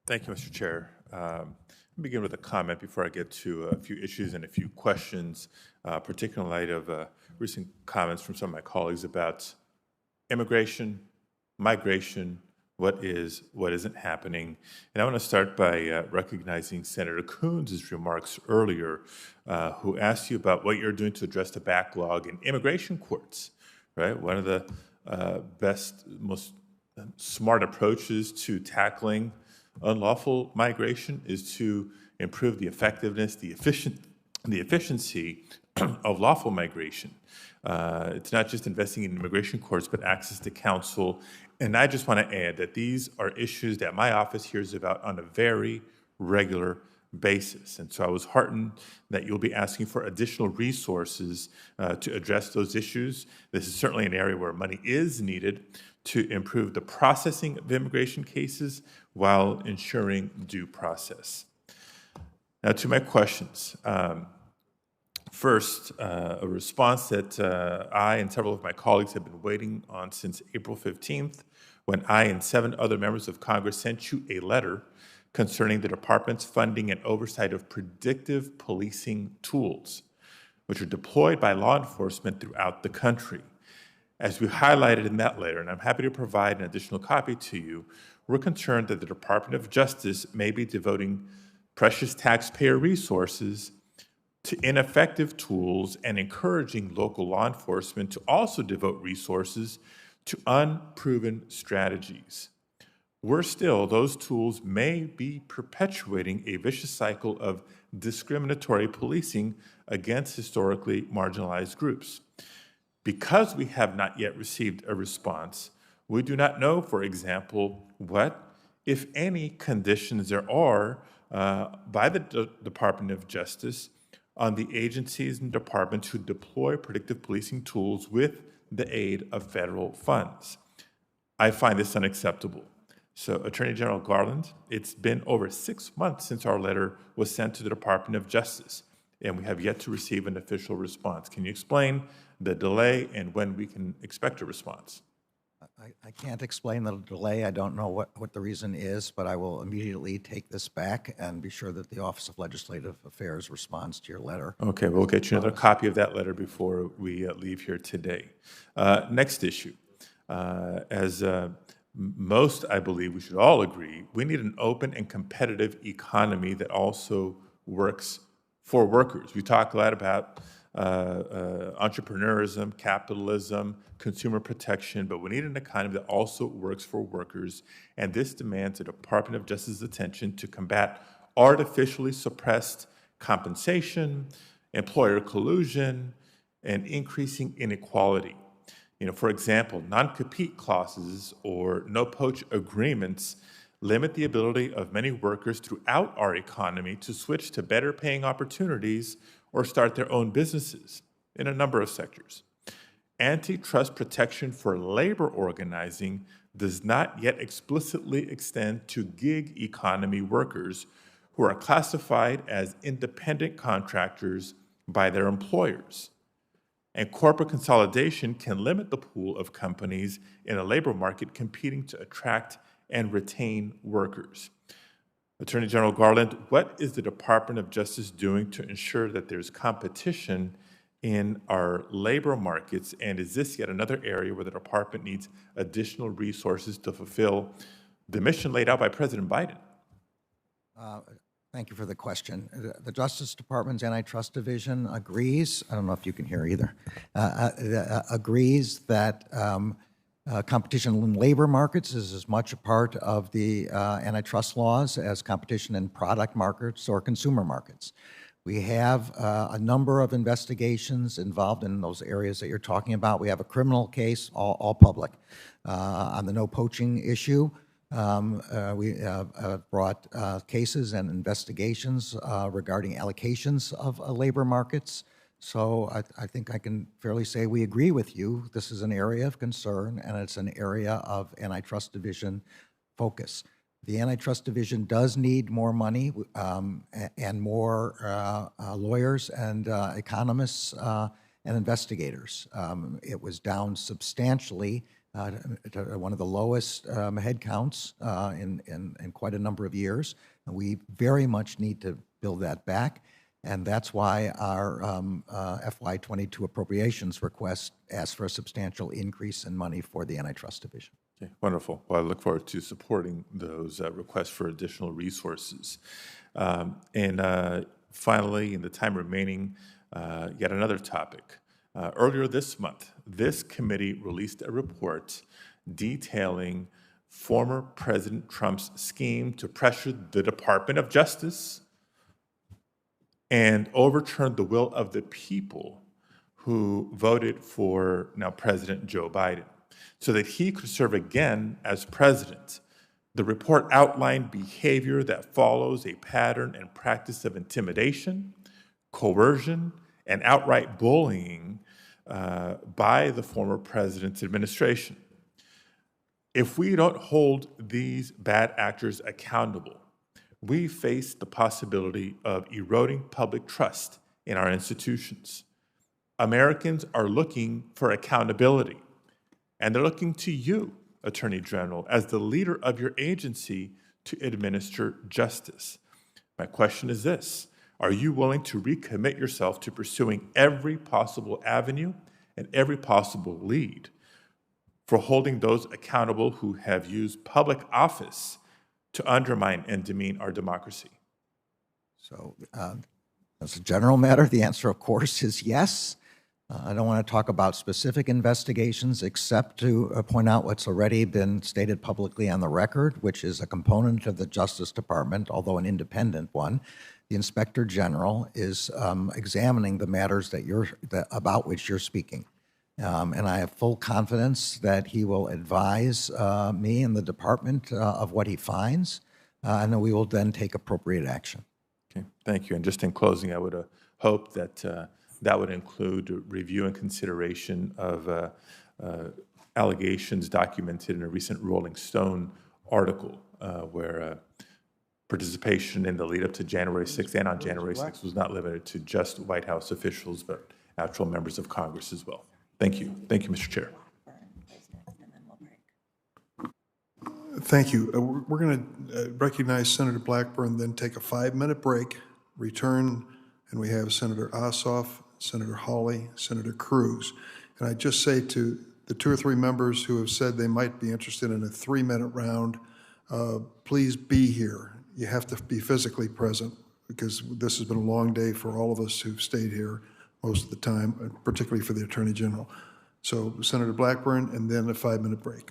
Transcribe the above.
Thank you, Mr. Chair. Let me begin with a comment before I get to a few issues and a few questions, particularly in light of recent comments from some of my colleagues about immigration, migration, what is, what isn't happening. And I want to start by recognizing Senator Coons' remarks earlier, who asked you about what you're doing to address the backlog in immigration courts, right? One of the best, most smart approaches to tackling unlawful migration is to improve the effectiveness, the efficiency of lawful migration. It's not just investing in immigration courts, but access to counsel. And I just want to add that these are issues that my office hears about on a very regular basis. And so I was heartened that you'll be asking for additional resources to address those issues. This is certainly an area where money is needed to improve the processing of immigration cases while ensuring due process. Now to my questions. First, a response that I and several of my colleagues have been waiting on since April 15th, when I and 7 other members of Congress sent you a letter concerning the department's funding and oversight of predictive policing tools, which are deployed by law enforcement throughout the country. As we highlighted in that letter, and I'm happy to provide an additional copy to you, we're concerned that the Department of Justice may be devoting precious taxpayer resources to ineffective tools and encouraging local law enforcement to also devote resources to unproven strategies. Worse still, those tools may be perpetuating a vicious cycle of discriminatory policing against historically marginalized groups. Because we have not yet received a response, we do not know, for example, what, if any, conditions there are by the Department of Justice on the agencies and departments who deploy predictive policing tools with the aid of federal funds. I find this unacceptable. So, Attorney General Garland, it's been over 6 months since our letter was sent to the Department of Justice, and we have yet to receive an official response. Can you explain the delay and when we can expect a response? I can't explain the delay. I don't know what the reason is, but I will immediately take this back and be sure that the Office of Legislative Affairs responds to your letter. Okay, we'll get you another copy of that letter before we leave here today. Next issue. As most, I believe, we should all agree, we need an open and competitive economy that also works for workers. We talk a lot about entrepreneurism, capitalism, consumer protection, but we need an economy that also works for workers, and this demands the Department of Justice's attention to combat artificially suppressed compensation, employer collusion, and increasing inequality. For example, non-compete clauses or no-poach agreements limit the ability of many workers throughout our economy to switch to better paying opportunities or start their own businesses in a number of sectors. Antitrust protection for labor organizing does not yet explicitly extend to gig economy workers who are classified as independent contractors by their employers. And corporate consolidation can limit the pool of companies in a labor market competing to attract and retain workers. Attorney General Garland, what is the Department of Justice doing to ensure that there's competition in our labor markets? And is this yet another area where the department needs additional resources to fulfill the mission laid out by President Biden? Thank you for the question. The Justice Department's Antitrust Division agrees, I don't know if you can hear either, agrees that competition in labor markets is as much a part of the antitrust laws as competition in product markets or consumer markets. We have a number of investigations involved in those areas that you're talking about. We have a criminal case, all public, on the no poaching issue. We brought cases and investigations regarding allocations of labor markets. So I think I can fairly say we agree with you. This is an area of concern, and it's an area of Antitrust Division focus. The Antitrust Division does need more money and more lawyers and economists and investigators. It was down substantially to one of the lowest head counts in quite a number of years. And we very much need to build that back. And that's why our FY22 appropriations request asks for a substantial increase in money for the Antitrust Division. Okay, wonderful. Well, I look forward to supporting those requests for additional resources. And finally, in the time remaining, yet another topic. Earlier this month, this committee released a report detailing former President Trump's scheme to pressure the Department of Justice and overturn the will of the people who voted for now President Joe Biden so that he could serve again as president. The report outlined behavior that follows a pattern and practice of intimidation, coercion, and outright bullying by the former president's administration. If we don't hold these bad actors accountable, we face the possibility of eroding public trust in our institutions. Americans are looking for accountability, and they're looking to you, Attorney General, as the leader of your agency to administer justice. My question is this: are you willing to recommit yourself to pursuing every possible avenue and every possible lead for holding those accountable who have used public office to undermine and demean our democracy? So as a general matter, the answer, of course, is yes. I don't want to talk about specific investigations except to point out what's already been stated publicly on the record, which is a component of the Justice Department, although an independent one. The Inspector General is examining the matters about which you're speaking. And I have full confidence that he will advise me and the department of what he finds, and then we will then take appropriate action. Okay, thank you. And just in closing, I would hope that that would include review and consideration of allegations documented in a recent Rolling Stone article where participation in the lead up to January 6th and on January 6th was not limited to just White House officials, but actual members of Congress as well. Thank you. Thank you, Mr. Chair. Thank you. We're going to recognize Senator Blackburn, then take a 5-minute break, return, and we have Senator Ossoff, Senator Hawley, Senator Cruz. And I just say to the 2 or 3 members who have said they might be interested in a 3-minute round, please be here. You have to be physically present because this has been a long day for all of us who've stayed here most of the time, particularly for the Attorney General. So Senator Blackburn, and then a 5-minute break.